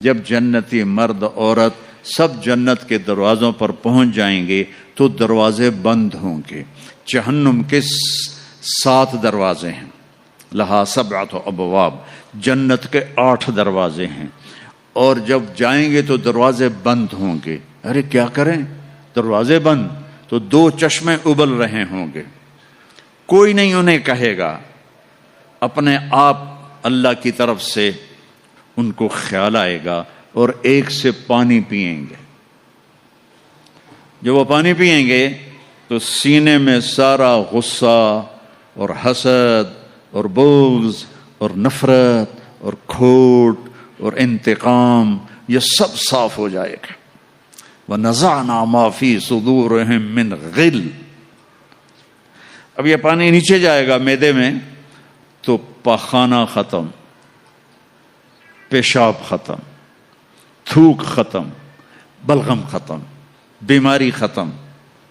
جب جنتی مرد عورت سب جنت کے دروازوں پر پہنچ جائیں گے تو دروازے بند ہوں گے۔ جہنم کے 7 دروازے ہیں، لہا 7 ابواب، جنت کے 8 دروازے ہیں، اور جب جائیں گے تو دروازے بند ہوں گے۔ ارے کیا کریں، دروازے بند تو 2 چشمے ابل رہے ہوں گے، کوئی نہیں انہیں کہے گا، اپنے آپ اللہ کی طرف سے ان کو خیال آئے گا اور ایک سے پانی پئیں گے۔ جب وہ پانی پئیں گے تو سینے میں سارا غصہ اور حسد اور بغض اور نفرت اور کھوٹ اور انتقام یہ سب صاف ہو جائے گا۔ وَنَزَعْنَا مَا فِي صُدُورِهِم مِّن غِلٍّ۔ اب یہ پانی نیچے جائے گا معدے میں تو پاخانہ ختم، پیشاب ختم، تھوک ختم، بلغم ختم، بیماری ختم،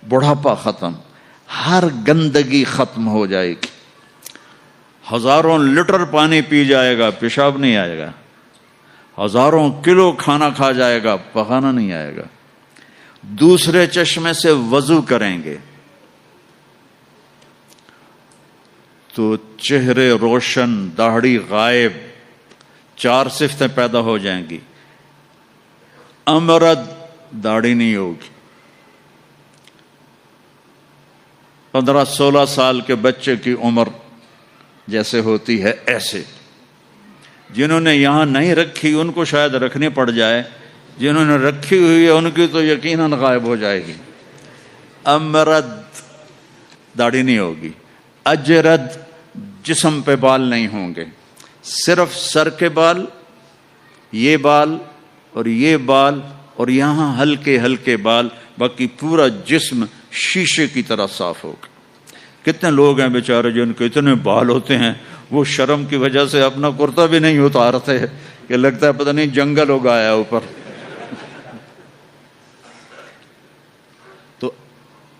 بڑھاپا ختم، ہر گندگی ختم ہو جائے گی۔ ہزاروں لیٹر پانی پی جائے گا، پیشاب نہیں آئے گا، ہزاروں کلو کھانا کھا جائے گا، پخانہ نہیں آئے گا۔ دوسرے چشمے سے وضو کریں گے تو چہرے روشن، داڑھی غائب، 4 صفتیں پیدا ہو جائیں گی۔ امرد، داڑھی نہیں ہوگی۔ 15-16 سال کے بچے کی عمر جیسے ہوتی ہے ایسے، جنہوں نے یہاں نہیں رکھی ان کو شاید رکھنی پڑ جائے، جنہوں نے رکھی ہوئی ہے ان کی تو یقیناً غائب ہو جائے گی۔ امرد، داڑھی نہیں ہوگی۔ اجرد، جسم پہ بال نہیں ہوں گے، صرف سر کے بال، یہ بال اور یہ بال اور یہاں ہلکے ہلکے بال، باقی پورا جسم شیشے کی طرح صاف ہوگا۔ کتنے لوگ ہیں بیچارے جن کے اتنے بال ہوتے ہیں وہ شرم کی وجہ سے اپنا کرتا بھی نہیں اتارتے کہ لگتا ہے پتہ نہیں جنگل ہو گیا اوپر۔ تو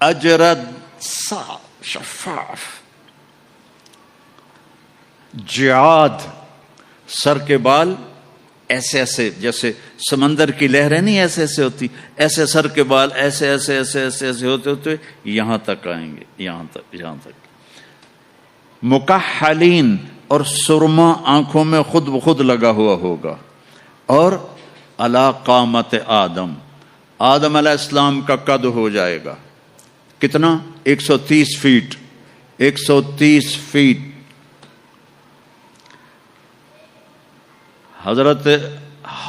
اجرد، صاف، شفاف۔ جعاد، سر کے بال ایسے ایسے، جیسے سمندر کی لہریں نہیں ایسے ایسے ہوتی، ایسے سر کے بال ایسے ایسے ایسے ایسے ایسے ہوتے ہوتے یہاں تک آئیں گے، یہاں تک۔ مکحلین، اور سرما آنکھوں میں خود بخود لگا ہوا ہوگا۔ اور علی قامت آدم، آدم علیہ السلام کا قد ہو جائے گا کتنا؟ 130 فیٹ، 130 فیٹ۔ حضرت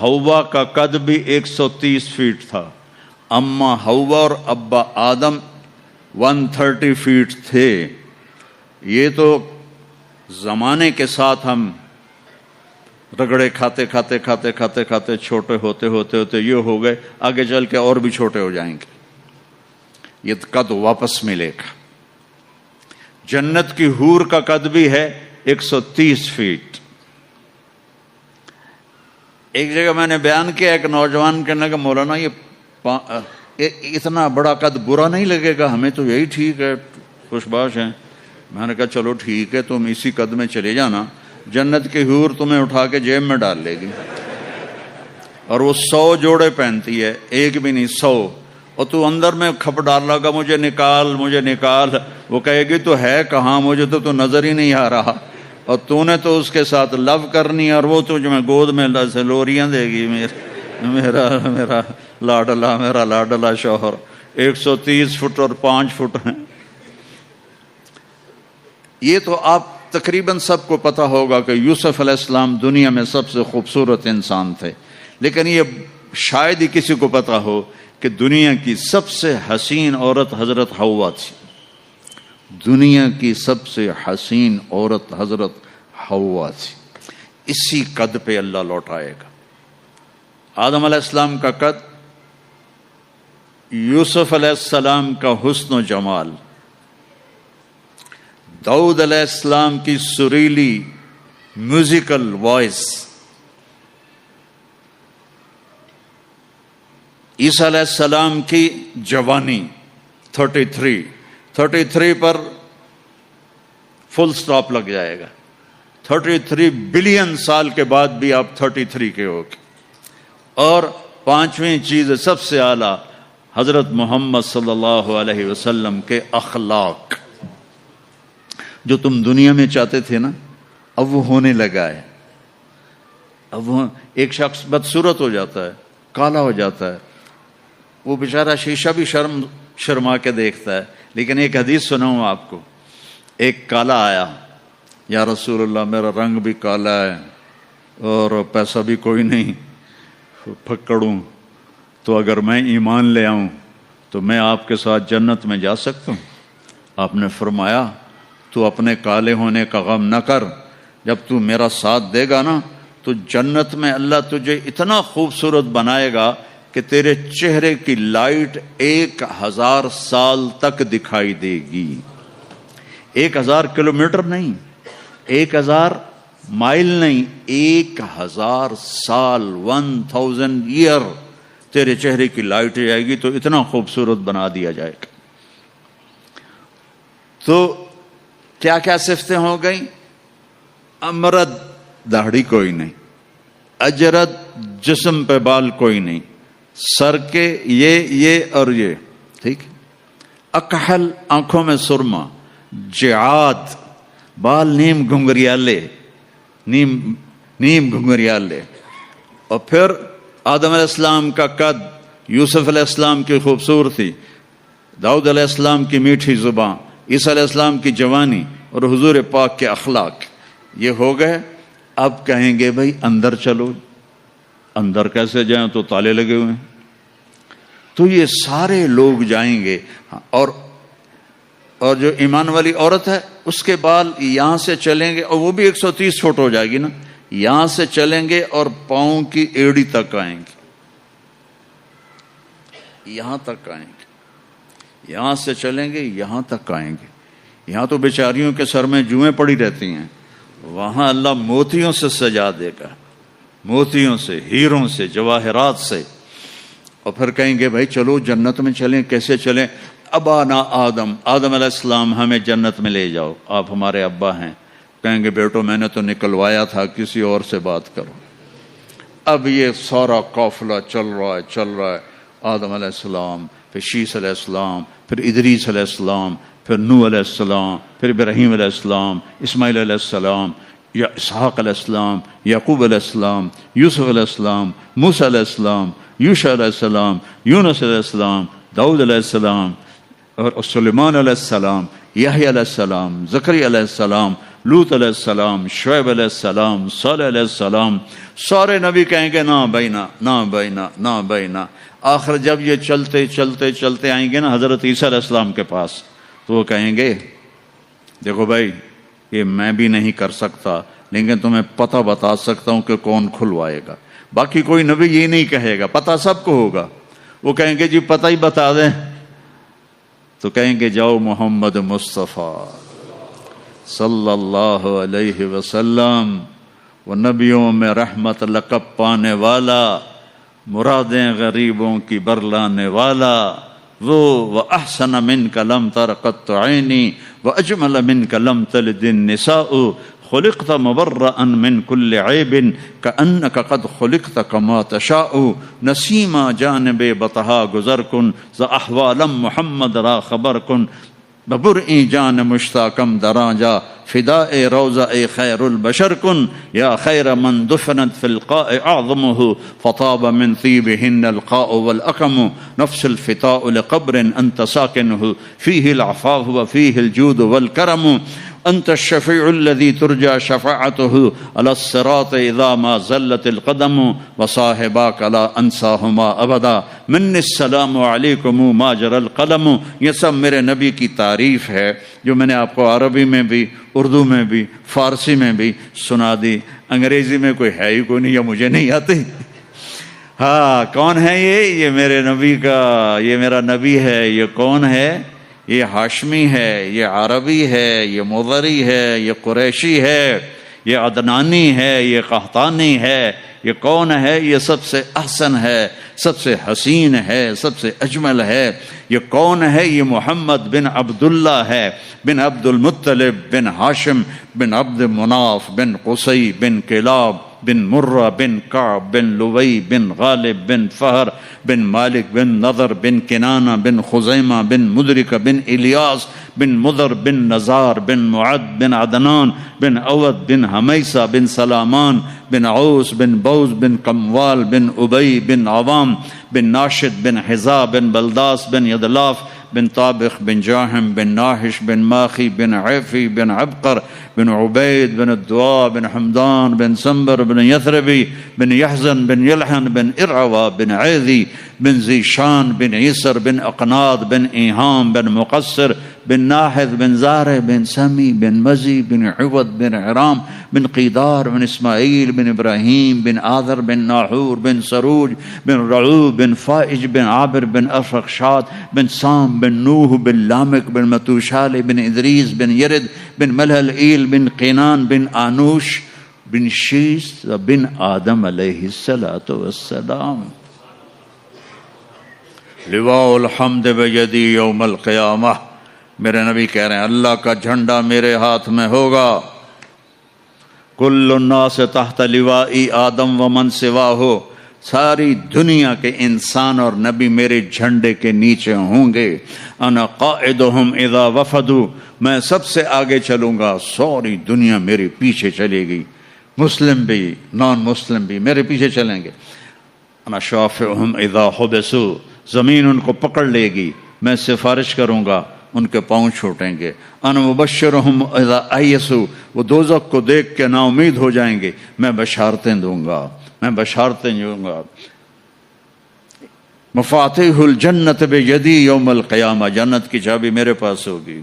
حوا کا قد بھی 130 فیٹ تھا، اما حوا اور ابا آدم 130 فیٹ تھے۔ یہ تو زمانے کے ساتھ ہم رگڑے کھاتے کھاتے کھاتے کھاتے کھاتے چھوٹے ہوتے ہوتے ہوتے یہ ہو گئے، آگے چل کے اور بھی چھوٹے ہو جائیں گے، یہ قد واپس ملے گا۔ جنت کی حور کا قد بھی ہے 130 فیٹ۔ ایک جگہ میں نے بیان کیا، ایک نوجوان کہنے لگا مولانا یہ اتنا بڑا قد برا نہیں لگے گا، ہمیں تو یہی ٹھیک ہے، خوش باش ہیں۔ میں نے کہا چلو ٹھیک ہے، تم اسی قد میں چلے جانا، جنت کی حور تمہیں اٹھا کے جیب میں ڈال لے گی، اور وہ 100 جوڑے پہنتی ہے، ایک بھی نہیں 100، اور تو اندر میں کھپ ڈال لگا مجھے نکال مجھے نکال، وہ کہے گی تو ہے کہاں، مجھے تو نظر ہی نہیں آ رہا، اور تو نے تو اس کے ساتھ لو کرنی، اور وہ تو جو میں گود میں لوریاں دے گی، میرا لاڈلا شوہر۔ 130 فٹ اور 5 فٹ ہیں۔ یہ تو آپ تقریباً سب کو پتا ہوگا کہ یوسف علیہ السلام دنیا میں سب سے خوبصورت انسان تھے، لیکن یہ شاید ہی کسی کو پتا ہو کہ دنیا کی سب سے حسین عورت حضرت حوا تھی۔ دنیا کی سب سے حسین عورت حضرت حوا تھی۔ اسی قد پہ اللہ لوٹائے گا۔ آدم علیہ السلام کا قد، یوسف علیہ السلام کا حسن و جمال، داؤد علیہ السلام کی سریلی میوزیکل وائس، عیسیٰ علیہ السلام کی جوانی 33 پر فل سٹاپ لگ جائے گا۔ 33 بلین سال کے بعد بھی آپ 33 کے ہو گے، اور پانچویں چیز سب سے اعلیٰ حضرت محمد صلی اللہ علیہ وسلم کے اخلاق. جو تم دنیا میں چاہتے تھے نا اب وہ ہونے لگا ہے. اب وہ ایک شخص بدصورت ہو جاتا ہے، کالا ہو جاتا ہے، وہ بیچارہ شیشہ بھی شرما کے دیکھتا ہے. لیکن ایک حدیث سناؤں آپ کو. ایک کالا آیا، یا رسول اللہ میرا رنگ بھی کالا ہے اور پیسہ بھی کوئی نہیں، پھکڑوں، تو اگر میں ایمان لے آؤں تو میں آپ کے ساتھ جنت میں جا سکتا ہوں؟ آپ نے فرمایا تو اپنے کالے ہونے کا غم نہ کر، جب تو میرا ساتھ دے گا نا تو جنت میں اللہ تجھے اتنا خوبصورت بنائے گا کہ تیرے چہرے کی لائٹ 1000 سال تک دکھائی دے گی. 1000 کلومیٹر نہیں، 1000 مائل نہیں، 1000 سال، 1000 ایئر تیرے چہرے کی لائٹ جائے گی، تو اتنا خوبصورت بنا دیا جائے گا. تو کیا کیا صفتیں ہو گئیں؟ امرد، داڑھی کوئی نہیں، اجرد، جسم پہ بال کوئی نہیں، سر کے یہ اور یہ، ٹھیک. اکحل، آنکھوں میں سرما، جعاد، بال نیم گھنگریالے، نیم گھنگریالے. اور پھر آدم علیہ السلام کا قد، یوسف علیہ السلام کی خوبصورتی، داؤد علیہ السلام کی میٹھی زبان، عیسیٰ علیہ السلام کی جوانی اور حضور پاک کے اخلاق، یہ ہو گئے. اب کہیں گے بھائی اندر چلو. اندر کیسے جائیں؟ تو تالے لگے ہوئے ہیں. تو یہ سارے لوگ جائیں گے. اور جو ایمان والی عورت ہے اس کے بال یہاں سے چلیں گے، اور وہ بھی 130 فٹ ہو جائے گی نا، یہاں سے چلیں گے اور پاؤں کی ایڑی تک آئیں گے، یہاں تک آئیں گے. یہاں سے چلیں گے یہاں تک آئیں گے. یہاں تو بیچاریوں کے سر میں جوئیں پڑی رہتی ہیں، وہاں اللہ موتیوں سے سجا دے گا، موتیوں سے، ہیروں سے، جواہرات سے. اور پھر کہیں گے بھائی چلو جنت میں چلیں. کیسے چلیں؟ ابانا آدم علیہ السلام ہمیں جنت میں لے جاؤ، آپ ہمارے ابا ہیں. کہیں گے بیٹو میں نے تو نکلوایا تھا، کسی اور سے بات کرو. اب یہ سارا قافلہ چل رہا ہے. آدم علیہ السلام، پھر شیس علیہ السلام، پھر ادریس علیہ السلام، پھر نوح علیہ السلام، پھر ابراہیم علیہ السلام، اسماعیل علیہ السلام، یا اسحاق علیہ السلام، یعقوب علیہ السلام، یوسف علیہ السلام، موسیٰ علیہ السلام، یوشع علیہ السلام، یونس علیہ السلام، داؤد علیہ السلام، اور سلیمان علیہ السلام، یحییٰ علیہ السلام، زکریا علیہ السلام، لوط علیہ السلام، شعیب علیہ السلام، صالح علیہ السلام. سارے نبی کہیں گے نا بینا، نا بینا، نا بینا. آخر جب یہ چلتے چلتے چلتے آئیں گے نا حضرت عیسیٰ علیہ السلام کے پاس، تو وہ کہیں گے دیکھو بھائی یہ میں بھی نہیں کر سکتا، لیکن تمہیں پتہ بتا سکتا ہوں کہ کون کھلوائے گا. باقی کوئی نبی یہ نہیں کہے گا، پتہ سب کو ہوگا. وہ کہیں گے جی پتہ ہی بتا دیں. تو کہیں گے جاؤ محمد مصطفیٰ صلی اللہ علیہ وسلم، وہ نبیوں میں رحمت لقب پانے والا، مرادیں غریبوں کی برلانے والا، وہ وَأَحْسَنَ مِنْكَ لَمْ تَرَ قَطُّ عَيْنِي وَأَجْمَلَ مِنْكَ لَمْ تَلِدِ النِّسَاءُ خُلِقْتَ مُبَرَّأً مِنْ كُلِّ عَيْبٍ كَأَنَّكَ قَدْ خُلِقْتَ كَمَا تَشَاءُ نسیما جانب بطہا گزر کن ز احوالم محمد را خبر کن ببرئی جان مشتاقم دراجا فداء روضہ خیر البشر کن یا خیر من دفنت فی القاء اعظمه فطاب من طیبہن القاء والاقم نفس الفتاء لقبر انت ساکنه فیہ العفاف وفیہ الجود والکرم انت الشفیع الذي ترجى شفاعته على الصراط اذا ما زلت القدم وصاحباك لا انساهما ابدا من السلام علیکم ما جرى القلم. یہ سب میرے نبی کی تعریف ہے جو میں نے آپ کو عربی میں بھی، اردو میں بھی، فارسی میں بھی سنا دی. انگریزی میں کوئی ہے ہی کوئی نہیں، یا مجھے نہیں آتی. ہاں کون ہے یہ میرے نبی کا، یہ میرا نبی ہے. یہ کون ہے؟ یہ ہاشمی ہے، یہ عربی ہے، یہ مضری ہے، یہ قریشی ہے، یہ عدنانی ہے، یہ قحطانی ہے. یہ کون ہے؟ یہ سب سے احسن ہے، سب سے حسین ہے، سب سے اجمل ہے. یہ کون ہے؟ یہ محمد بن عبداللہ ہے، بن عبد المطلب، بن ہاشم، بن عبد مناف، بن قصی، بن کلاب، بن مرہ بن کعب بن لوی بن غالب بن فہر بن مالک بن نضر بن کنانہ بن خزیمہ بن مدرکہ بن الیاس بن مضر بن نزار بن معد بن عدنان بن عود بن حمیسہ بن سلامان بن عوس بن بوز بن قموال بن ابی بن عوام بن ناشد بن حذا بن بلداس بن یدلاف بن طابخ بن جاحم بن ناحش بن ماخی بن عیفی بن عبقر بن عبید بن الدواء بن حمدان بن سنبر بن یثربی بن یحزن بن یلحن بن ارعوا بن عیذی بن زیشان بن عیسر بن اقناط بن ایہام بن مقصر بن ناحذ بن زارع بن سمی بن مزی بن عوض بن عرام بن قیدار بن اسماعیل بن ابراہیم بن آذر بن ناحور بن سروج بن رعوب بن فائج بن عابر بن افرخشاد بن سام بن نوح بن لامک بن متوشال بن ادریس بن یرد بن ملہل ایل بن قینان بن آنوش بن شیس بن آدم علیہ السلام. لواء الحمد بیدی یوم القیامہ. میرے نبی کہہ رہے ہیں اللہ کا جھنڈا میرے ہاتھ میں ہوگا. کل الناس تحت لوائی آدم ومن سواہ. ساری دنیا کے انسان اور نبی میرے جھنڈے کے نیچے ہوں گے. انا قائدہم اذا وفدوا. میں سب سے آگے چلوں گا, ساری دنیا میرے پیچھے چلے گی, مسلم بھی نان مسلم بھی میرے پیچھے چلیں گے. انا شافعہم اذا حبسوا. زمین ان کو پکڑ لے گی, میں سفارش کروں گا, ان کے پاؤں چھوٹیں گے. انا مبشرہم اذا ایسوا. وہ دوزخ کو دیکھ کے نا امید ہو جائیں گے, میں بشارتیں دوں گا, میں بشارتیں دوں گا. مفاتیح الجنت بیدی یوم القیامہ. جنت کی چابی میرے پاس ہوگی.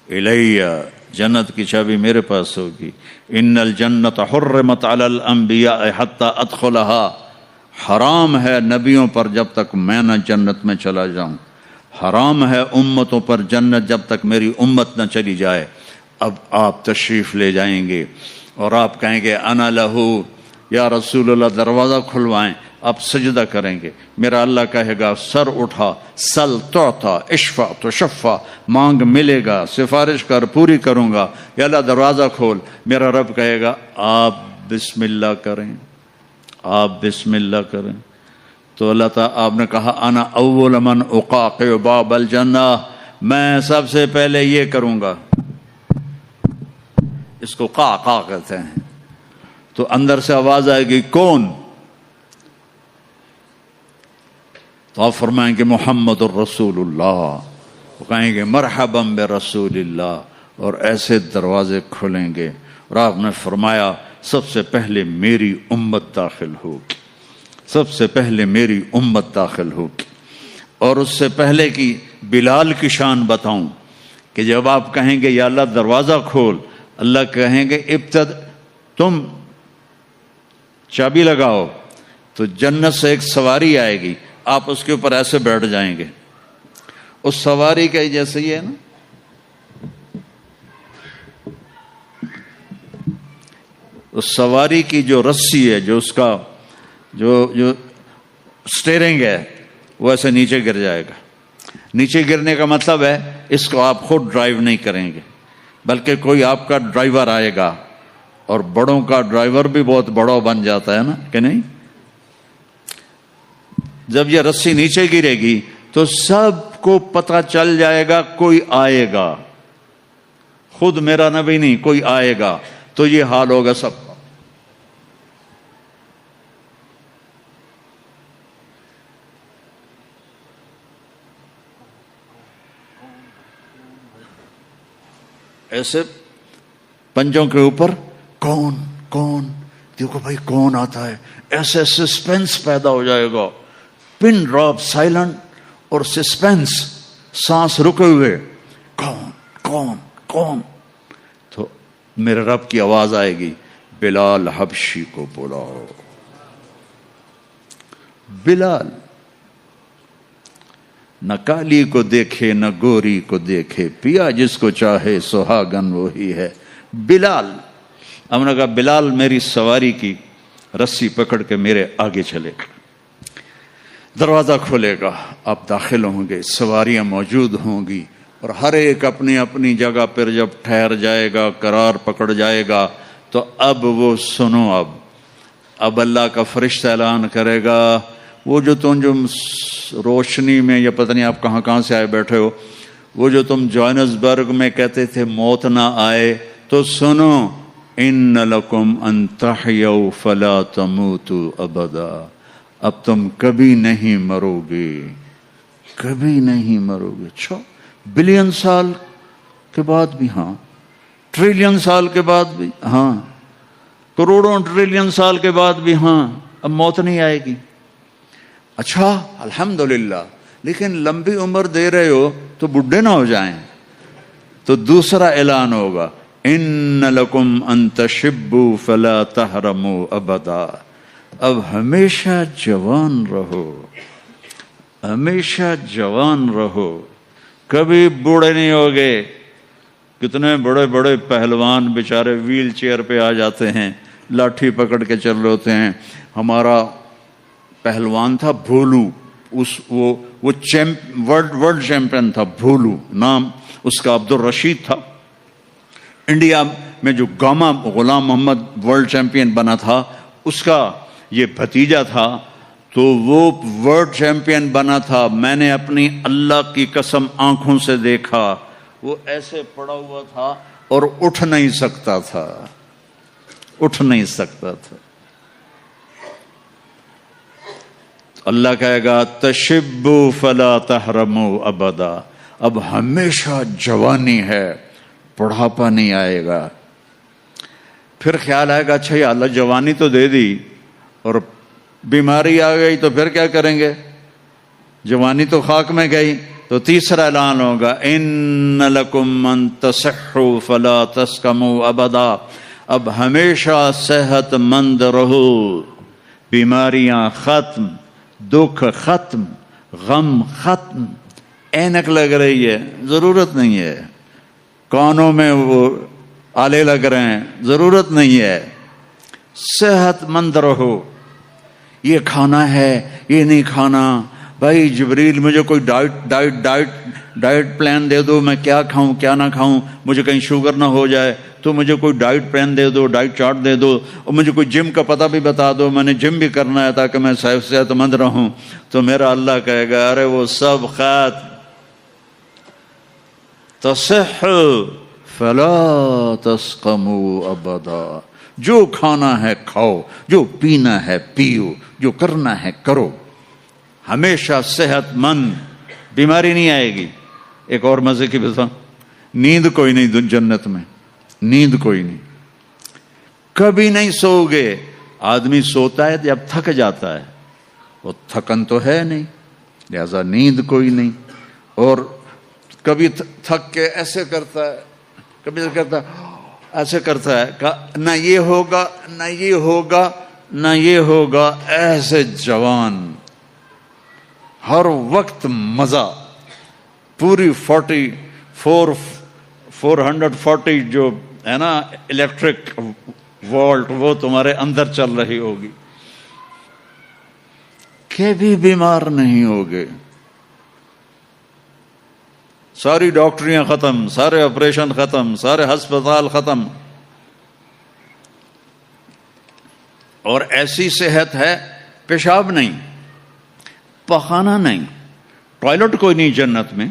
الیہ. جنت کی چابی میرے پاس ہوگی. ان الجنت حرمت علی الانبیاء حتی ادخلها. حرام ہے نبیوں پر جب تک میں نہ جنت میں چلا جاؤں. حرام ہے امتوں پر جنت جب تک میری امت نہ چلی جائے. اب آپ تشریف لے جائیں گے اور آپ کہیں گے انا لہو, یا رسول اللہ دروازہ کھلوائیں. آپ سجدہ کریں گے. میرا اللہ کہے گا سر اٹھا, سل تعطا, اشفع تشفع. مانگ ملے گا, سفارش کر پوری کروں گا. یا اللہ دروازہ کھول. میرا رب کہے گا آپ بسم اللہ کریں, آپ بسم اللہ کریں. تو اللہ تعالیٰ آپ نے کہا انا اول من اقاقع باب الجنہ. میں سب سے پہلے یہ کروں گا. اس کو قاقع کہتے ہیں. تو اندر سے آواز آئے گی کون؟ تو آپ فرمائیں گے محمد الرسول اللہ. وہ کہیں گے مرحبا برسول اللہ, اور ایسے دروازے کھلیں گے. اور آپ نے فرمایا سب سے پہلے میری امت داخل ہوگی, سب سے پہلے میری امت داخل ہوگی. اور اس سے پہلے کی بلال کی شان بتاؤں کہ جب آپ کہیں گے یا اللہ دروازہ کھول, اللہ کہیں گے تم چابی لگاؤ. تو جنت سے ایک سواری آئے گی, آپ اس کے اوپر ایسے بیٹھ جائیں گے. اس سواری کا جیسے یہ ہے نا, اس سواری کی جو رسی ہے, جو اس کا جو سٹیئرنگ ہے, وہ ایسے نیچے گر جائے گا. نیچے گرنے کا مطلب ہے اس کو آپ خود ڈرائیو نہیں کریں گے, بلکہ کوئی آپ کا ڈرائیور آئے گا. اور بڑوں کا ڈرائیور بھی بہت بڑا بن جاتا ہے نا, کہ نہیں؟ جب یہ رسی نیچے گرے گی تو سب کو پتہ چل جائے گا کوئی آئے گا. خود میرا نبی نہیں, کوئی آئے گا. تو یہ حال ہوگا سب کا. ایسے پنجوں کے اوپر کون کون, دیکھو بھائی کون آتا ہے. ایسے سسپینس پیدا ہو جائے گا, پن ڈراپ سائلنٹ اور سسپینس, سانس رکے ہوئے, کون کون کون. تو میرے رب کی آواز آئے گی بلال حبشی کو بلاؤ. بلال نہ کالی کو دیکھے نہ گوری کو دیکھے, پیا جس کو چاہے سہاگن وہی ہے. بلال. ہم نے کہا بلال میری سواری کی رسی پکڑ کے میرے آگے چلے گا. دروازہ کھولے گا, آپ داخل ہوں گے, سواریاں موجود ہوں گی, اور ہر ایک اپنی اپنی جگہ پر جب ٹھہر جائے گا, قرار پکڑ جائے گا, تو اب وہ سنو, اب اب اللہ کا فرشتہ اعلان کرے گا وہ جو تم جو روشنی میں یا پتہ نہیں آپ کہاں کہاں سے آئے بیٹھے ہو، وہ جو تم جوہانسبرگ میں کہتے تھے موت نہ آئے، تو سنو، ان لکم ان تحیوا فلا تموتوا ابدا، اب تم کبھی نہیں مرو گے، کبھی نہیں مرو گے۔ اچھا، بلین سال کے بعد بھی ہاں، ٹریلین سال کے بعد بھی ہاں، کروڑوں ٹریلین سال کے بعد بھی ہاں، اب موت نہیں آئے گی۔ اچھا الحمدللہ، لیکن لمبی عمر دے رہے ہو تو بڈھے نہ ہو جائیں، تو دوسرا اعلان ہوگا، ان لکم ان تشبوا فلا تحرموا ابدا، اب ہمیشہ جوان رہو، ہمیشہ جوان رہو، کبھی بوڑھے نہیں ہوگے۔ کتنے بڑے بڑے پہلوان بیچارے ویل چیئر پہ آ جاتے ہیں، لاٹھی پکڑ کے چل رہے ہوتے ہیں۔ ہمارا پہلوان تھا بھولو، وہ ورلڈ چیمپئن تھا، بھولو نام اس کا، عبد الرشید تھا۔ انڈیا میں جو گاما غلام محمد ورلڈ چیمپئن بنا تھا، اس کا یہ بھتیجا تھا، تو وہ ورلڈ چیمپئن بنا تھا۔ میں نے اپنی اللہ کی قسم آنکھوں سے دیکھا، وہ ایسے پڑا ہوا تھا اور اٹھ نہیں سکتا تھا، اٹھ نہیں سکتا تھا۔ اللہ کہے گا تشبوا فلا تحرموا ابدا، اب ہمیشہ جوانی ہے، بڑھاپا نہیں آئے گا۔ پھر خیال آئے گا اچھا یا اللہ جوانی تو دے دی اور بیماری آ گئی تو پھر کیا کریں گے، جوانی تو خاک میں گئی۔ تو تیسرا اعلان ہوگا، ان لکم ان تصحوا فلا تسقموا ابدا، اب ہمیشہ صحت مند رہو، بیماریاں ختم، دکھ ختم، غم ختم۔ اینک لگ رہی ہے، ضرورت نہیں ہے، کانوں میں وہ آلے لگ رہے ہیں، ضرورت نہیں ہے، صحت مند رہو۔ یہ کھانا ہے، یہ نہیں کھانا، بھائی جبریل مجھے کوئی ڈائٹ پلان دے دو، میں کیا کھاؤں کیا نہ کھاؤں، مجھے کہیں شوگر نہ ہو جائے، تو مجھے کوئی ڈائٹ پلان دے دو، ڈائٹ چارٹ دے دو، اور مجھے کوئی جم کا پتہ بھی بتا دو، میں نے جم بھی کرنا ہے تاکہ میں صحت مند رہوں۔ تو میرا اللہ کہے گا ارے وہ سب خیر، تصح فلا تسقموا ابدا، جو کھانا ہے کھاؤ، جو پینا ہے پیو، جو کرنا ہے کرو، ہمیشہ صحت مند، بیماری نہیں آئے گی۔ ایک اور مزے کی بتا، نیند کوئی نہیں جنت میں، نیند کوئی نہیں، کبھی نہیں سو گے۔ آدمی سوتا ہے جب تھک جاتا ہے، وہ تھکن تو ہے نہیں، لہذا نیند کوئی نہیں۔ اور کبھی تھک کے ایسے کرتا ہے، کبھی کرتا ایسے کرتا ہے، نہ یہ ہوگا نہ یہ ہوگا نہ یہ ہوگا، ایسے جوان، ہر وقت مزہ، پوری 440 جو ہے نا الیکٹرک وولٹ، وہ تمہارے اندر چل رہی ہوگی، کبھی بیمار نہیں ہوگے۔ ساری ڈاکٹریاں ختم، سارے آپریشن ختم، سارے ہسپتال ختم، اور ایسی صحت ہے، پیشاب نہیں، پخانہ نہیں، ٹوائلٹ کوئی نہیں جنت میں،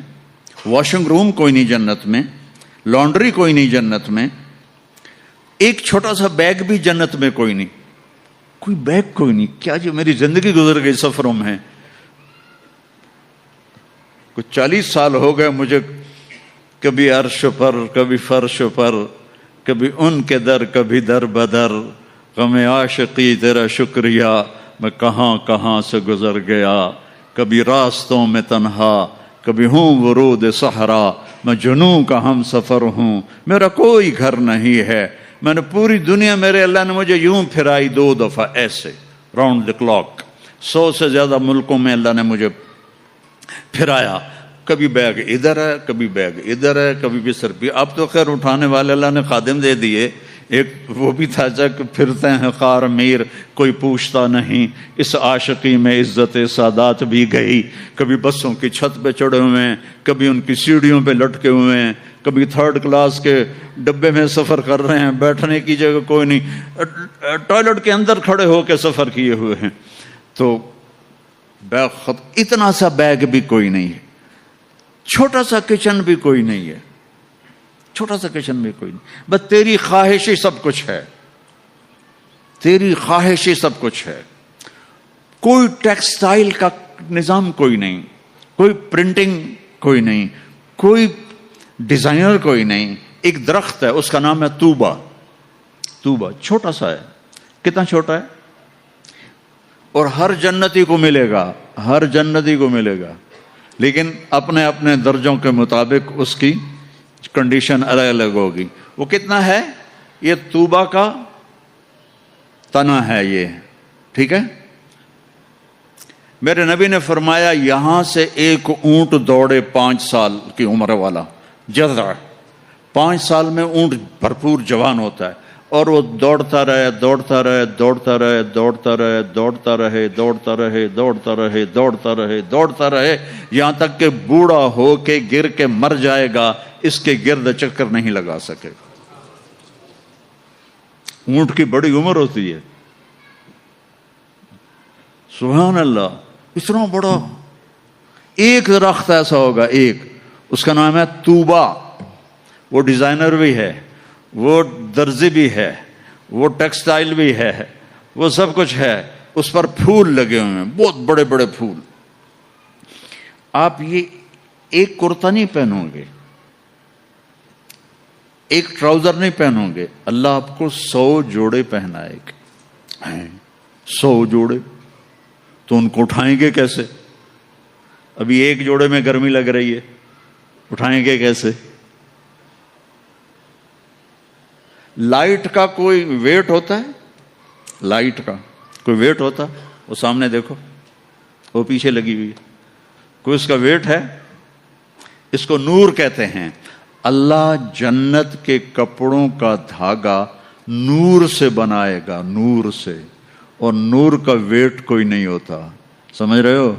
واشنگ روم کوئی نہیں جنت میں، لانڈری کوئی نہیں جنت میں، ایک چھوٹا سا بیگ بھی جنت میں کوئی نہیں، کوئی بیگ کوئی نہیں۔ کیا جو میری زندگی گزر گئی سفروں میں، کچھ 40 سال ہو گئے مجھے، کبھی عرش پر کبھی فرش پر، کبھی ان کے در کبھی در بدر، غم عاشقی تیرا شکریہ میں کہاں کہاں سے گزر گیا، کبھی راستوں میں تنہا، کبھی ہوں ورود صحرا، میں جنوں کا ہم سفر ہوں، میرا کوئی گھر نہیں ہے، میں نے پوری دنیا، میرے اللہ نے مجھے یوں پھرائی 2 دفعہ ایسے راؤنڈ دی کلاک، 100 سے زیادہ ملکوں میں اللہ نے مجھے پھرایا، کبھی بیگ ادھر ہے کبھی بیگ ادھر ہے، کبھی بستر بھی، اب تو خیر اٹھانے والے اللہ نے خادم دے دیے، ایک وہ بھی تھا جب پھرتے ہیں خار میر، کوئی پوچھتا نہیں، اس عاشقی میں عزت سادات بھی گئی، کبھی بسوں کی چھت پہ چڑھے ہوئے ہیں، کبھی ان کی سیڑھیوں پہ لٹکے ہوئے ہیں، کبھی 3rd کلاس کے ڈبے میں سفر کر رہے ہیں، بیٹھنے کی جگہ کوئی نہیں، ٹوائلٹ کے اندر کھڑے ہو کے سفر کیے ہوئے ہیں، تو بیگ اتنا سا بیگ بھی کوئی نہیں ہے، چھوٹا سا کچن بھی کوئی نہیں ہے، چھوٹا سا کچن بھی کوئی نہیں، بس تیری خواہش ہی سب کچھ ہے، تیری خواہش ہی سب کچھ ہے۔ کوئی ٹیکسٹائل کا نظام کوئی نہیں، کوئی پرنٹنگ کوئی نہیں، کوئی ڈیزائنر کوئی نہیں، ایک درخت ہے اس کا نام ہے طوبہ، طوبہ چھوٹا سا ہے، کتنا چھوٹا ہے، اور ہر جنتی کو ملے گا، ہر جنتی کو ملے گا، لیکن اپنے اپنے درجوں کے مطابق اس کی کنڈیشن الگ الگ ہوگی۔ وہ کتنا ہے؟ یہ طوبہ کا تنا ہے یہ، ٹھیک ہے۔ میرے نبی نے فرمایا یہاں سے ایک اونٹ دوڑے 5 سال کی عمر والا، جذع 5 سال میں اونٹ بھرپور جوان ہوتا ہے، اور وہ دوڑتا رہے دوڑتا رہے دوڑتا رہے دوڑتا رہے دوڑتا رہے دوڑتا رہے دوڑتا رہے دوڑتا رہے دوڑتا رہے، یہاں تک کہ بوڑھا ہو کے گر کے مر جائے گا، اس کے گرد چکر نہیں لگا سکے گا۔ اونٹ کی بڑی عمر ہوتی ہے، سبحان اللہ، اتنا بڑا ایک درخت ایسا ہوگا، ایک، اس کا نام ہے طوبہ۔ وہ ڈیزائنر بھی ہے، وہ درزی بھی ہے، وہ ٹیکسٹائل بھی ہے، وہ سب کچھ ہے، اس پر پھول لگے ہوئے ہیں، بہت بڑے بڑے پھول۔ آپ یہ ایک کرتا نہیں پہنو گے، ایک ٹراؤزر نہیں پہنو گے، اللہ آپ کو 100 جوڑے پہنائے گا، 100 جوڑے، تو ان کو اٹھائیں گے کیسے؟ ابھی ایک جوڑے میں گرمی لگ رہی ہے، اٹھائیں گے کیسے؟ لائٹ کا کوئی ویٹ ہوتا ہے؟ لائٹ کا کوئی ویٹ ہوتا؟ وہ سامنے دیکھو، وہ پیچھے لگی ہوئی ہے، کوئی اس کا ویٹ ہے؟ اس کو نور کہتے ہیں۔ اللہ جنت کے کپڑوں کا دھاگا نور سے بنائے گا، نور سے، اور نور کا ویٹ کوئی نہیں ہوتا، سمجھ رہے ہو؟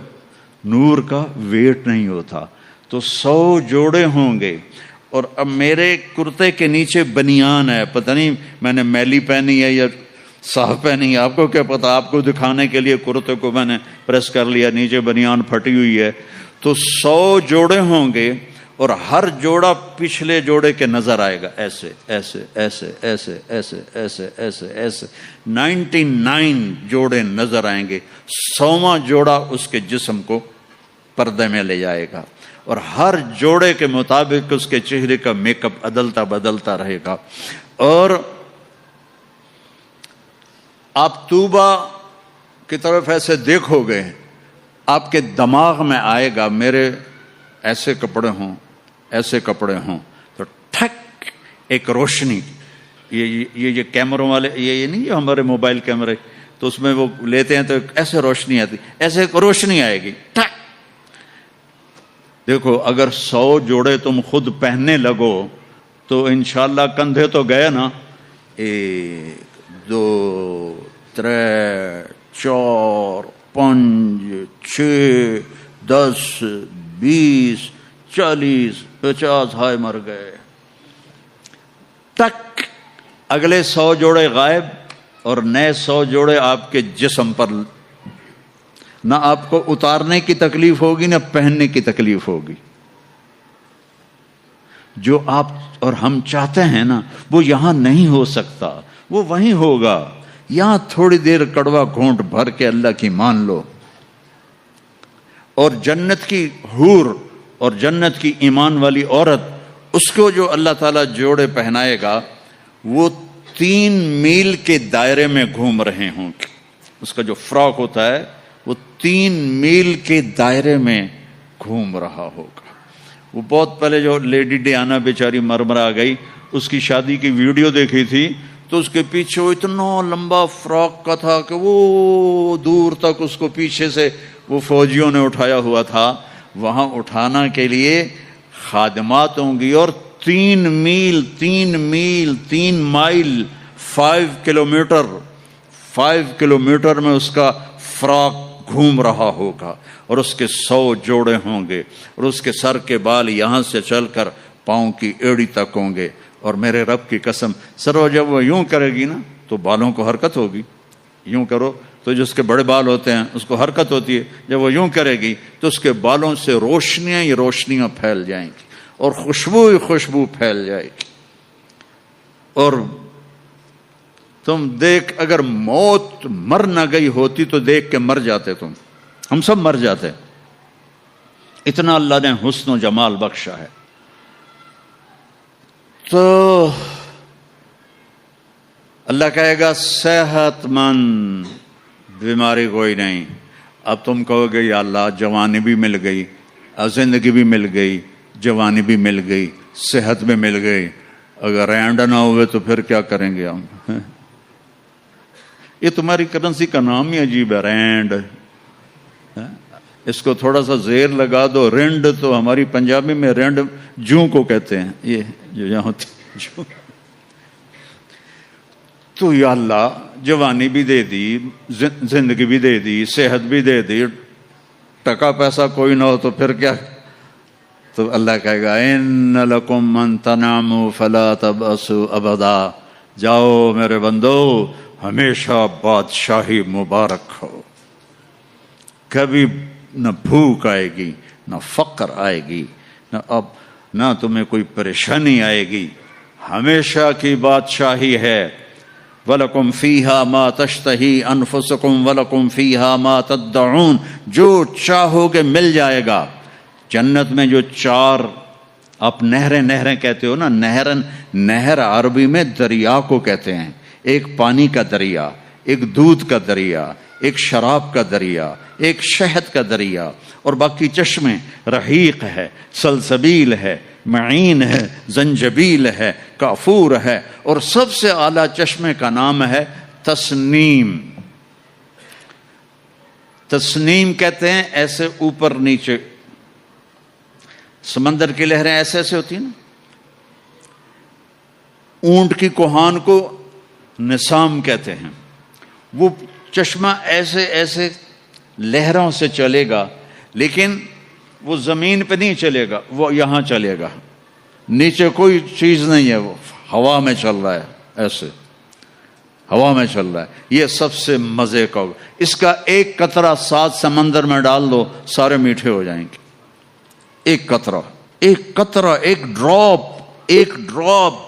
نور کا ویٹ نہیں ہوتا، تو 100 جوڑے ہوں گے۔ اور اب میرے کرتے کے نیچے بنیان ہے، پتہ نہیں میں نے میلی پہنی ہے یا صاف پہنی ہے، آپ کو کیا پتا، آپ کو دکھانے کے لیے کرتے کو میں نے پریس کر لیا، نیچے بنیان پھٹی ہوئی ہے، تو 100 جوڑے ہوں گے، اور ہر جوڑا پچھلے جوڑے کے نظر آئے گا، ایسے ایسے ایسے ایسے ایسے ایسے ایسے ایسے 99 جوڑے نظر آئیں گے، 100واں جوڑا اس کے جسم کو پردے میں لے جائے گا، اور ہر جوڑے کے مطابق اس کے چہرے کا میک اپ عدلتا بدلتا رہے گا۔ اور آپ طوبہ کی طرف ایسے دیکھو گے، آپ کے دماغ میں آئے گا میرے ایسے کپڑے ہوں، ایسے کپڑے ہوں، تو ٹھک ایک روشنی، یہ کیمروں والے، یہ نہیں جو ہمارے موبائل کیمرے، تو اس میں وہ لیتے ہیں تو ایسے روشنی آتی، ایسے ایک روشنی آئے گی، ٹھک۔ دیکھو اگر 100 جوڑے تم خود پہننے لگو تو انشاءاللہ کندھے تو گئے نا، 1 2 3 4 5 6 10 20 40 50 ہائے مر گئے، ٹک، اگلے 100 جوڑے غائب، اور نئے 100 جوڑے آپ کے جسم پر، نہ آپ کو اتارنے کی تکلیف ہوگی نہ پہننے کی تکلیف ہوگی۔ جو آپ اور ہم چاہتے ہیں نا وہ یہاں نہیں ہو سکتا، وہ وہیں ہوگا، یہاں تھوڑی دیر کڑوا گھونٹ بھر کے اللہ کی مان لو، اور جنت کی حور اور جنت کی ایمان والی عورت، اس کو جو اللہ تعالیٰ جوڑے پہنائے گا، وہ 3 میل کے دائرے میں گھوم رہے ہوں گے، اس کا جو فراک ہوتا ہے وہ 3 میل کے دائرے میں گھوم رہا ہوگا۔ وہ بہت پہلے جو لیڈی ڈیانا بیچاری مرمرا گئی، اس کی شادی کی ویڈیو دیکھی تھی، تو اس کے پیچھے وہ اتنا لمبا فراک کا تھا کہ وہ دور تک اس کو پیچھے سے وہ فوجیوں نے اٹھایا ہوا تھا، وہاں اٹھانا کے لیے خادمات ہوں گی، اور 3 میل 3 مائل 5 کلومیٹر میں اس کا فراق گھوم رہا ہوگا، اور اس کے 100 جوڑے ہوں گے، اور اس کے سر کے بال یہاں سے چل کر پاؤں کی ایڑی تک ہوں گے، اور میرے رب کی قسم سرو جب وہ یوں کرے گی نا تو بالوں کو حرکت ہوگی، یوں کرو تو جس کے بڑے بال ہوتے ہیں اس کو حرکت ہوتی ہے، جب وہ یوں کرے گی تو اس کے بالوں سے روشنیاں ہی روشنیاں پھیل جائیں گی اور خوشبو ہی خوشبو پھیل جائے گی۔ اور تم دیکھ، اگر موت مر نہ گئی ہوتی تو دیکھ کے مر جاتے تم، ہم سب مر جاتے، اتنا اللہ نے حسن و جمال بخشا ہے۔ تو اللہ کہے گا صحت مند، بیماری کوئی نہیں۔ اب تم کہو گے یا اللہ جوانی بھی مل گئی، زندگی بھی مل گئی، جوانی بھی مل گئی، صحت بھی مل گئی، اگر رینڈ نہ ہوئے تو پھر کیا کریں گے ہم؟ یہ تمہاری کرنسی کا نام ہی عجیب ہے، رینڈ۔ اس کو تھوڑا سا زیر لگا دو، رینڈ، تو ہماری پنجابی میں رینڈ جوں کو کہتے ہیں، یہ جو یہاں ہوتی جو۔ تو یا اللہ جوانی بھی دے دی، زندگی بھی دے دی، صحت بھی دے دی، ٹکا پیسہ کوئی نہ ہو تو پھر کیا؟ تو اللہ کہے گا ان لکم من تناموا فلا تبأسوا ابدا، جاؤ میرے بندو ہمیشہ بادشاہی مبارک ہو، کبھی نہ بھوک آئے گی، نہ فقر آئے گی، نہ تمہیں کوئی پریشانی آئے گی، ہمیشہ کی بادشاہی ہے۔ وَلَكُمْ فِيهَا مَا تَشْتَهِي أَنفُسُكُمْ وَلَكُمْ فِيهَا مَا تَدَّعُونَ، جو چاہو گے مل جائے گا۔ جنت میں جو چار آپ نہریں کہتے ہو نا، نہر عربی میں دریا کو کہتے ہیں، ایک پانی کا دریا، ایک دودھ کا دریا، ایک شراب کا دریا، ایک شہد کا دریا، اور باقی چشمے رحیق ہے، سلسبیل ہے، معین ہے، زنجبیل ہے، کافور ہے، اور سب سے اعلیٰ چشمے کا نام ہے تسنیم۔ تسنیم کہتے ہیں ایسے اوپر نیچے، سمندر کی لہریں ایسے ایسے ہوتی ہیں نا، اونٹ کی کوہان کو نسام کہتے ہیں، وہ چشمہ ایسے ایسے لہروں سے چلے گا، لیکن وہ زمین پہ نہیں چلے گا، وہ یہاں چلے گا، نیچے کوئی چیز نہیں ہے، وہ ہوا میں چل رہا ہے، ایسے ہوا میں چل رہا ہے۔ یہ سب سے مزے کا، اس کا ایک قطرہ 7 سمندر میں ڈال دو سارے میٹھے ہو جائیں گے، ایک قطرہ، ایک ڈراپ۔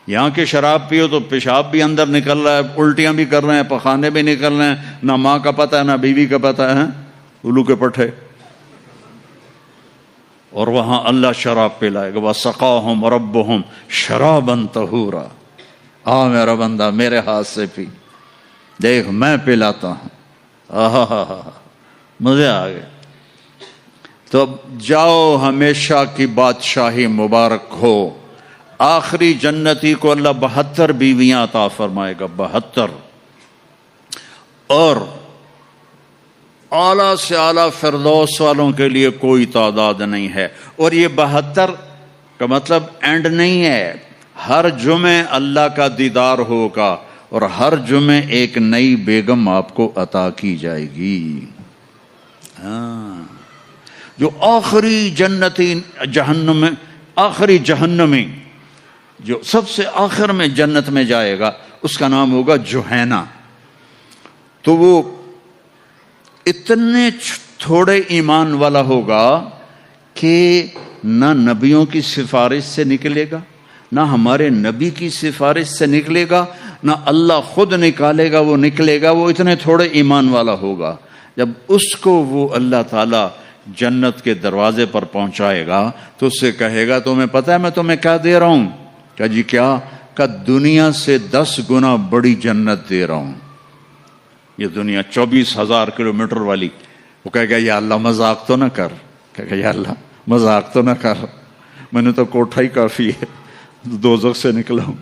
یہاں کی شراب پیو تو پیشاب بھی اندر نکل رہا ہے، الٹیاں بھی کر رہے ہیں، پخانے بھی نکل رہے ہیں، نہ ماں کا پتہ ہے نہ بیوی کا پتہ ہے، الو کے پٹھے۔ اور وہاں اللہ شراب پلائے گا، وَسَقَاهُمْ رَبُّهُمْ شَرَابًا طَهُورًا، آ میرا بندہ میرے ہاتھ سے پی، دیکھ میں پلاتا ہوں، مزے آ گئے۔ تو جاؤ ہمیشہ کی بادشاہی مبارک ہو۔ آخری جنتی کو اللہ 72 بیویاں عطا فرمائے گا، 72، اور اعلیٰ سے اعلیٰ فردوس والوں کے لیے کوئی تعداد نہیں ہے۔ اور یہ 72 کا مطلب اینڈ نہیں ہے، ہر جمعے اللہ کا دیدار ہوگا، اور ہر جمعے ایک نئی بیگم آپ کو عطا کی جائے گی۔ جو آخری جنتی آخری جہنمی جو سب سے آخر میں جنت میں جائے گا، اس کا نام ہوگا جوہینہ۔ تو وہ اتنے تھوڑے ایمان والا ہوگا کہ نہ نبیوں کی سفارش سے نکلے گا، نہ ہمارے نبی کی سفارش سے نکلے گا، نہ اللہ خود نکالے گا، وہ نکلے گا، وہ اتنے تھوڑے ایمان والا ہوگا۔ جب اس کو وہ اللہ تعالی جنت کے دروازے پر پہنچائے گا تو اس سے کہے گا تمہیں پتہ ہے میں تمہیں کیا دے رہا ہوں؟ کہا جی کیا؟ کہ دنیا سے 10 گنا بڑی جنت دے رہا ہوں۔ یہ دنیا 24,000 کلومیٹر والی، وہ کہے گا یا اللہ مذاق تو نہ کر، کہے گا یا اللہ مذاق تو نہ کر، میں نے تو کوٹھا ہی کافی ہے، دوزخ سے نکلا ہوں۔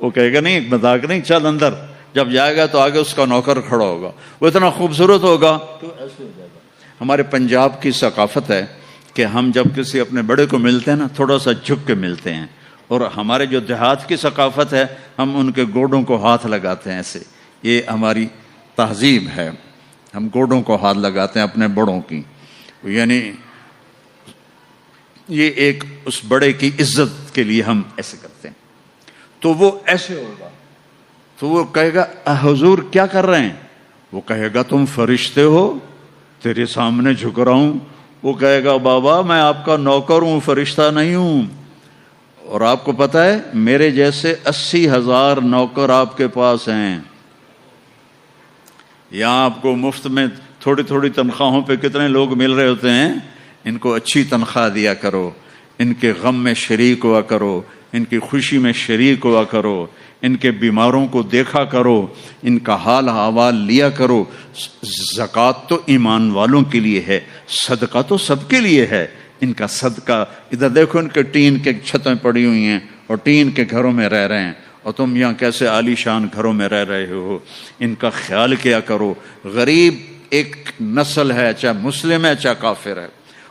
وہ کہے گا نہیں مذاق نہیں، چل اندر۔ جب جائے گا تو آگے اس کا نوکر کھڑا ہوگا، وہ اتنا خوبصورت ہوگا تو ایسے ہو جائے گا۔ ہمارے پنجاب کی ثقافت ہے کہ ہم جب کسی اپنے بڑے کو ملتے ہیں نا تھوڑا سا جھک کے ملتے ہیں، اور ہمارے جو دیہات کی ثقافت ہے ہم ان کے گوڈوں کو ہاتھ لگاتے ہیں ایسے، یہ ہماری تہذیب ہے، ہم گوڈوں کو ہاتھ لگاتے ہیں اپنے بڑوں کی، یعنی یہ ایک اس بڑے کی عزت کے لیے ہم ایسے کرتے ہیں. تو وہ ایسے ہوگا تو وہ کہے گا حضور کیا کر رہے ہیں؟ وہ کہے گا تم فرشتے ہو، تیرے سامنے جھک رہا ہوں. وہ کہے گا بابا میں آپ کا نوکر ہوں، فرشتہ نہیں ہوں. اور آپ کو پتہ ہے میرے جیسے 80,000 نوکر آپ کے پاس ہیں. یہاں آپ کو مفت میں تھوڑی تھوڑی تنخواہوں پہ کتنے لوگ مل رہے ہوتے ہیں. ان کو اچھی تنخواہ دیا کرو، ان کے غم میں شریک ہوا کرو، ان کی خوشی میں شریک ہوا کرو، ان کے بیماروں کو دیکھا کرو، ان کا حال احوال لیا کرو. زکوٰۃ تو ایمان والوں کے لیے ہے، صدقہ تو سب کے لیے ہے. ان کا صدقہ ادھر دیکھو، ان کے ٹین کے چھتیں پڑی ہوئی ہیں اور ٹین کے گھروں میں رہ رہے ہیں، اور تم یہاں کیسے عالی شان گھروں میں رہ رہے ہو. ان کا خیال کیا کرو. غریب ایک نسل ہے، چاہے مسلم ہے چاہے کافر ہے،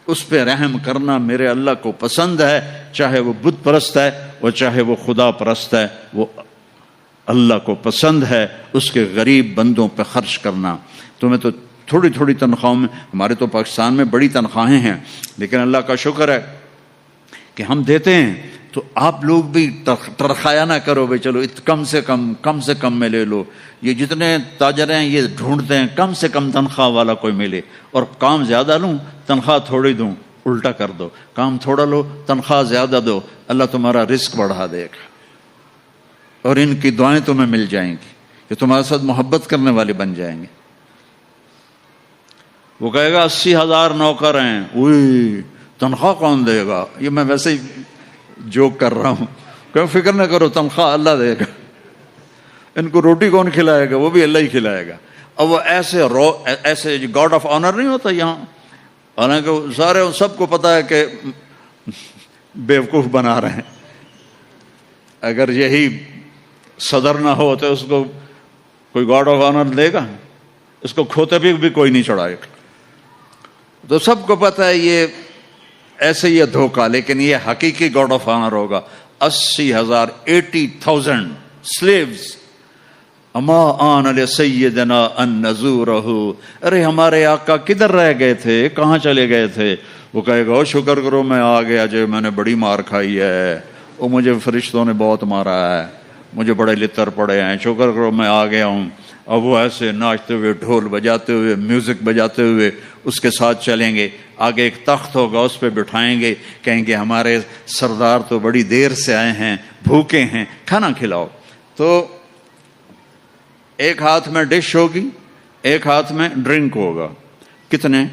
اس پہ رحم کرنا میرے اللہ کو پسند ہے. چاہے وہ بت پرست ہے اور چاہے وہ خدا پرست ہے، وہ اللہ کو پسند ہے اس کے غریب بندوں پہ خرچ کرنا. تمہیں تو تھوڑی تھوڑی تنخواہوں میں، ہمارے تو پاکستان میں بڑی تنخواہیں ہیں، لیکن اللہ کا شکر ہے کہ ہم دیتے ہیں. تو آپ لوگ بھی ترخایا نہ کرو بھائی چلو کم سے کم میں لے لو. یہ جتنے تاجر ہیں یہ ڈھونڈتے ہیں کم سے کم تنخواہ والا کوئی ملے، اور کام زیادہ لوں تنخواہ تھوڑی دوں. الٹا کر دو، کام تھوڑا لو تنخواہ زیادہ دو، اللہ تمہارا رزق بڑھا دے گا اور ان کی دعائیں تمہیں مل جائیں گی. یہ تمہارے ساتھ محبت کرنے والے بن جائیں گے. وہ کہے گا 80,000 نوکر ہیں، اوئی تنخواہ کون دے گا؟ یہ میں ویسے ہی جوک کر رہا ہوں، کہ فکر نہ کرو تنخواہ اللہ دے گا. ان کو روٹی کون کھلائے گا؟ وہ بھی اللہ ہی کھلائے گا. اور وہ ایسے گاڈ آف آنر نہیں ہوتا یہاں، حالانکہ سارے سب کو پتا ہے کہ بیوقوف بنا رہے ہیں. اگر یہی صدر نہ ہو تو اس کو کوئی گاڈ آف آنر دے گا؟ اس کو کھوتے بھی کوئی نہیں چڑھائے گا. تو سب کو پتا ہے یہ ایسے یہ دھوکہ، لیکن یہ حقیقی گاڈ آف آنر ہوگا. 80,000 80,000 slaves. اما آن لسیدنا ان نزورہ. ارے ہمارے آقا کدھر رہ گئے تھے، کہاں چلے گئے تھے؟ وہ کہے گا شکر کرو میں آ گیا جو میں نے بڑی مار کھائی ہے، وہ مجھے فرشتوں نے بہت مارا ہے، مجھے بڑے لتر پڑے ہیں، شکر کرو میں آ گیا ہوں. اب وہ ایسے ناچتے ہوئے، ڈھول بجاتے ہوئے، میوزک بجاتے ہوئے اس کے ساتھ چلیں گے. آگے ایک تخت ہوگا، اس پہ بٹھائیں گے، کہیں گے ہمارے سردار تو بڑی دیر سے آئے ہیں، بھوکے ہیں، کھانا کھلاؤ. تو ایک ہاتھ میں ڈش ہوگی، ایک ہاتھ میں ڈرنک ہوگا. کتنے؟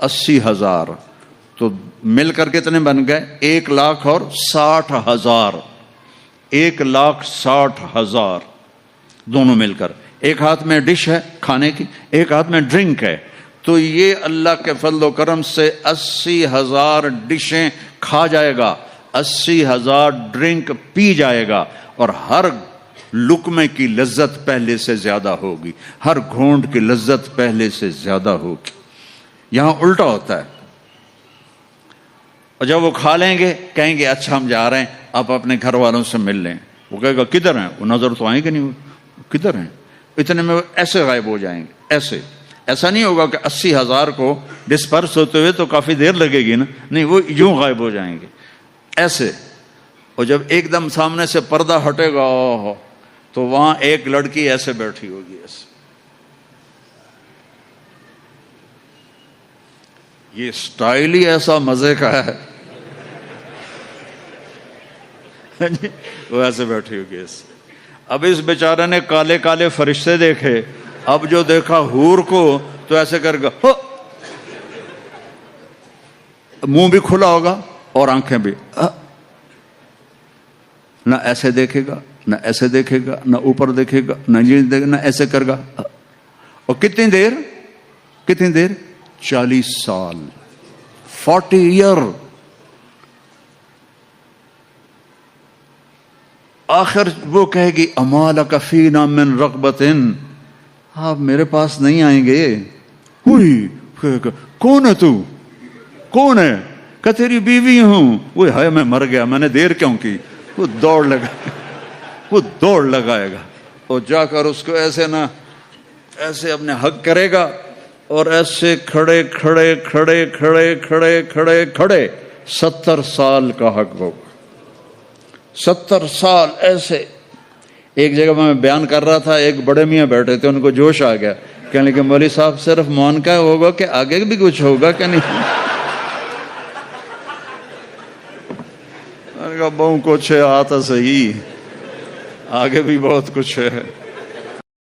80,000. تو مل کر کتنے بن گئے؟ 1,60,000. 1,60,000 دونوں مل کر. ایک ہاتھ میں ڈش ہے کھانے کی، ایک ہاتھ میں ڈرنک ہے. تو یہ اللہ کے فضل و کرم سے 80,000 ڈشیں کھا جائے گا، 80,000 ڈرنک پی جائے گا، اور ہر لقمے کی لذت پہلے سے زیادہ ہوگی، ہر گھونٹ کی لذت پہلے سے زیادہ ہوگی. یہاں الٹا ہوتا ہے. اور جب وہ کھا لیں گے کہیں گے اچھا ہم جا رہے ہیں، آپ اپنے گھر والوں سے مل لیں. وہ کہے گا کدھر ہیں؟ وہ نظر تو آئیں گے نہیں، کدھر ہیں؟ اتنے میں ایسے غائب ہو جائیں گے. ایسا نہیں ہوگا کہ 80,000 کو ڈسپرس ہوتے ہوئے تو کافی دیر لگے گی نا، نہیں، وہ یوں غائب ہو جائیں گے ایسے. اور جب ایک دم سامنے سے پردہ ہٹے گا تو وہاں ایک لڑکی ایسے بیٹھی ہوگی، ایسے. یہ سٹائل ہی ایسا مزے کا ہے. وہ ایسے بیٹھی ہوگی ایسے. اب اس بیچارے نے کالے کالے فرشتے دیکھے، اب جو دیکھا حور کو تو ایسے کر گا، منہ بھی کھلا ہوگا اور آنکھیں بھی، نہ ایسے دیکھے گا نہ ایسے دیکھے گا، نہ اوپر دیکھے گا نہ یہ دیکھے گا، نہ ایسے کر گا. اور کتنی دیر 40 سال، 40 ایئر. آخر وہ کہے گی اما لک فینا من رغبت، آپ میرے پاس نہیں آئیں گے؟ ہوئی کون ہے تو؟ کون ہے؟ کہ تیری بیوی ہوں. وہ ہے میں مر گیا، میں نے دیر کیوں کی؟ وہ دوڑ لگائے گا اور جا کر اس کو ایسے نہ ایسے اپنے حق کرے گا، اور ایسے کھڑے 70 سال کا حق ہوگا. 70 سال ایسے. ایک جگہ میں بیان کر رہا تھا, ایک بڑے میاں بیٹھے تھے, ان کو جوش آ گیا, کہنے لگے مولوی صاحب صرف معانقہ ہوگا کہ آگے بھی کچھ ہوگا کہ نہیں؟ میں نے کہا بہو کچھ ہے, آتا صحیح, آگے بھی بہت کچھ ہے.